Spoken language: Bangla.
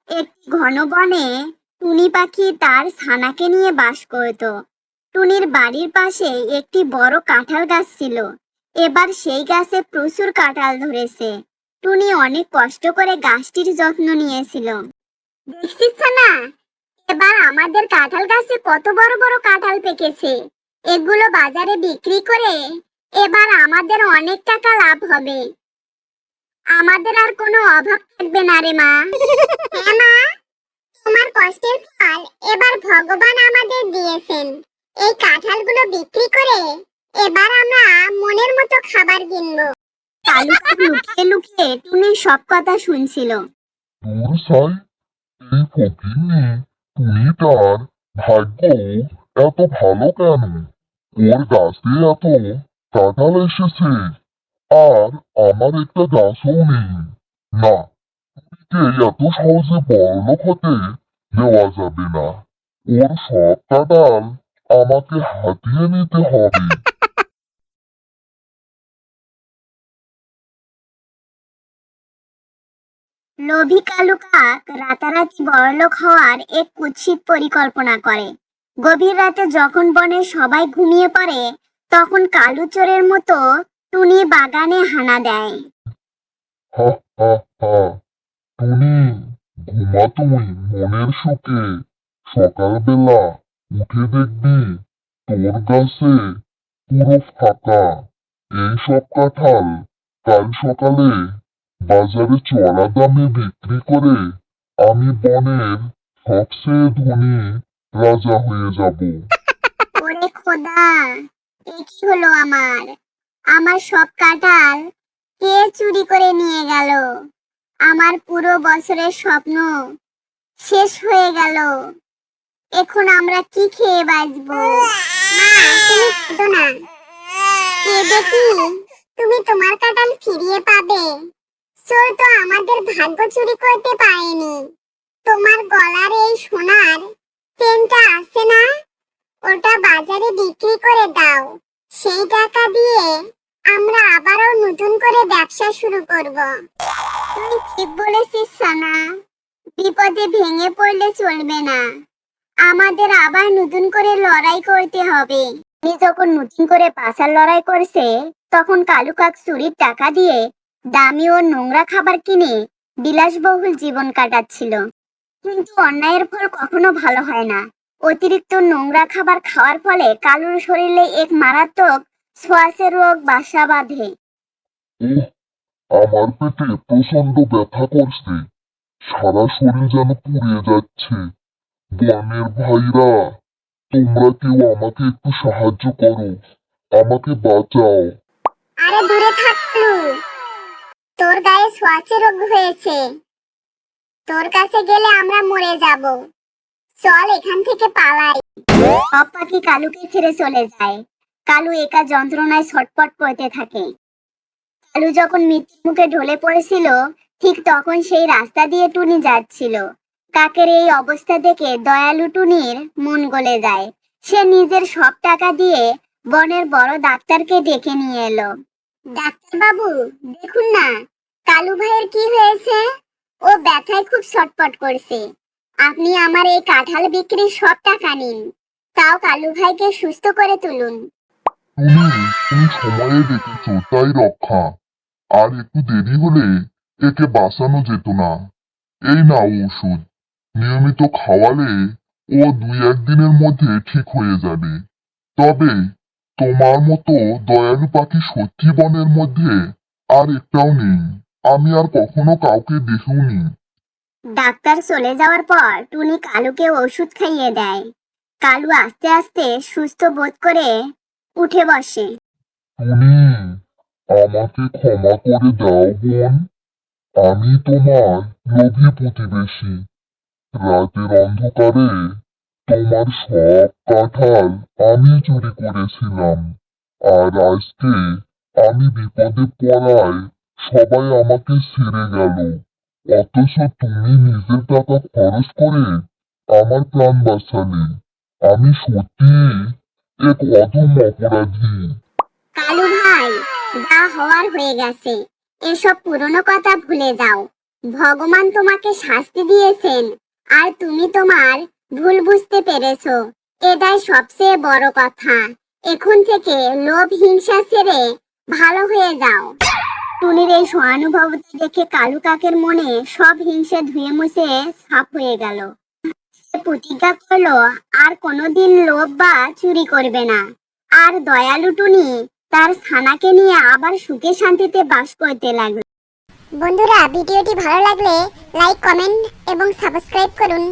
একটি ঘন বনে টুনি পাখি তার ছানাকে নিয়ে বাস করত। টুনির বাড়ির পাশে একটি বড় কাঁঠাল গাছ ছিল। এবার সেই গাছে প্রচুর কাঁঠাল ধরেছে। টুনি অনেক কষ্ট করে গাছটির যত্ন নিয়েছিল। দেখছিস না, এবার আমাদের কাঁঠাল গাছে কত বড় বড় কাঁঠাল পেকেছে। এগুলো বাজারে বিক্রি করে এবার আমাদের অনেক টাকা লাভ হবে। আমাদের আর কোনো অভাব থাকবে না রে মা। হ্যাঁ মা, তোমার কষ্টের ফল এবার ভগবান আমাদের দিয়েছেন। এই কাঁঠালগুলো বিক্রি করে এবার আমরা মনের মতো খাবার কিনবো। কালু কাক লুকিয়ে লুকিয়ে টুনির সব কথা শুনছিল। দূর সাই, এই ফকিন্নি টুনিটার ভাগ্য এত ভালো কেন? ওর গাছে এত কাঁঠাল এসেছে, আর আমার একটা গাছও নেই। না, টুনিকে এত সহজে বড়লোক হতে দেওয়া যাবে না। ওর সব কাঁঠাল আমাকে হাতিয়ে নিতে হবে। লোভী কালু কাক রাতারাতি বড়লোক হওয়ার এক কুৎসিত পরিকল্পনা করে। গভীর রাতে যখন বনের সবাই ঘুমিয়ে পড়ে, তখন কালু চোরের মতো টুনি বাগানে হানা দেয়। হা হা হা, টুনি, ঘুমা তুই মনের সুখে। সকালবেলা উঠে দেখবি তোর গাছে পুরো ফাঁকা। এই সব কাঁঠাল কাল সকালে বাজারে চড়া দামে বিক্রি করে আমি বনের সবচেয়ে ধনী রাজা হয়ে যাব। ওরে খোদা, এ কি হলো আমার? আমার সব কাঁঠাল কে চুরি করে নিয়ে গেল? আমার পুরো বছরের স্বপ্ন শেষ হয়ে গেল। এখন আমরা কি খেয়ে বাঁচবো? মা, তুমি কেঁদো না। কেঁদে কি তুমি তোমার কাঁঠাল ফিরিয়ে পাবে? চোর তো আমাদের ভাগ্য চুরি করতে পারেনি। তোমার গলার এই সোনার চেনটা আছে না, ওটা বাজারে বিক্রি করে দাও। সেই টাকা দিয়ে আমরা আবারও নতুন করে ব্যবসা শুরু করব। তুই ঠিক বলেছিস সানা, বিপদে ভেঙে পড়লে চলবে না। আমাদের আবার নতুন করে লড়াই করতে হবে। উনি যখন নতুন করে পাছার লড়াই করছে, তখন কালু কাক চুরির টাকা দিয়ে দামি ও নোংরা খাবার কিনে বিলাসবহুল জীবন কাটাচ্ছিল। কিন্তু অন্যায়ের ফল কখনো ভালো হয় না। অতিরিক্ত নোংরা খাবার খাওয়ার ফলে কালুর শরীরে এক মারাত্মক ছোঁয়াচে রোগ বাসা বাঁধে। ওহ, আমার পেটে প্রচন্ড ব্যথা করছে। সারা শরীর যেন পুড়ে যাচ্ছে। বনের ভাইরা, তোমরা কেউ আমাকে একটু সাহায্য করো, আমাকে বাঁচাও। আরে দূরে থাক কালু, তোর গায়ে ছোঁয়াচে রোগ হয়েছে। তোর কাছে গেলে আমরা মরে যাব। চল এখান থেকে পালাই। সব পাখি কালুকে ছেড়ে চলে যায়। কালু একা যন্ত্রণায় ছটফট করতে থাকে। কালু যখন মৃত্যুর মুখে ঢলে পড়েছিল, ঠিক তখন সেই রাস্তা দিয়ে টুনি যাচ্ছিল। কাকের এই অবস্থা দেখে দয়ালু টুনির মন গলে যায়। সে নিজের সব টাকা দিয়ে বনের বড় ডাক্তারকে ডেকে নিয়ে এলো। ডাক্তার বাবু, দেখুন না, কালু ভাইয়ের কি হয়েছে। ও ব্যথায় খুব ছটফট করছে। আপনি আমার এই কাঁঠাল বিক্রির সব টাকা নিন, তাও কালু ভাইকে সুস্থ করে তুলুন। তুমি সময়ে ডেকেছ, তাই রক্ষা। আর একটু দেরি হলে একে বাঁচানো যেত না। এই নাও ওষুধ। নিয়মিত খাওয়ালে ও 2-1 দিনের মধ্যে ঠিক হয়ে যাবে। তবে তোমার মতো দয়ালু পাখি সত্যি বনের মধ্যে আর একটাও নেই। আমি আর কখনো কাউকে দেখিওনি। ডাক্তার চলে যাওয়ার পর টুনি কালুকে ওষুধ খাইয়ে দেয়। কালু আস্তে আস্তে সুস্থ বোধ করে উঠে বসে। টুনি, আমাকে ক্ষমা করে দাও বোন। আমি তোমার লোভী প্রতিবেশী। রাতের অন্ধকারে তোমার সব কাঁঠাল আমি চুরি করেছিলাম। আর আজকে আমি বিপদে পড়ায় সবাই আমাকে ছেড়ে গেল, অথচ তুমি নিজের টাকা খরচ করে আমার প্রাণ বাঁচালে। আমি সত্যি এক অধম অপরাধী। কালু ভাই, যা হওয়ার হয়ে গেছে। এসব পুরনো কথা ভুলে যাও। ভগবান তোমাকে শাস্তি দিয়েছেন আর তুমি তোমার ভুল বুঝতে পেরেছো, এটাই সবচেয়ে বড় কথা। এখন থেকে লোভ হিংসা ছেড়ে ভালো হয়ে যাও। টুনির এই সহানুভূতি দেখে কালু কাকের মনে সব হিংসে ধুয়ে মুছে সাফ হয়ে গেল। সে প্রতিজ্ঞা করলো আর কোনোদিন লোভ বা চুরি করবে না। আর দয়ালু টুনি তার ছানাকে নিয়ে আবার সুখে শান্তিতে বাস করতে লাগলো। বন্ধুরা, ভিডিওটি ভালো লাগলে লাইক, কমেন্ট এবং সাবস্ক্রাইব করুন।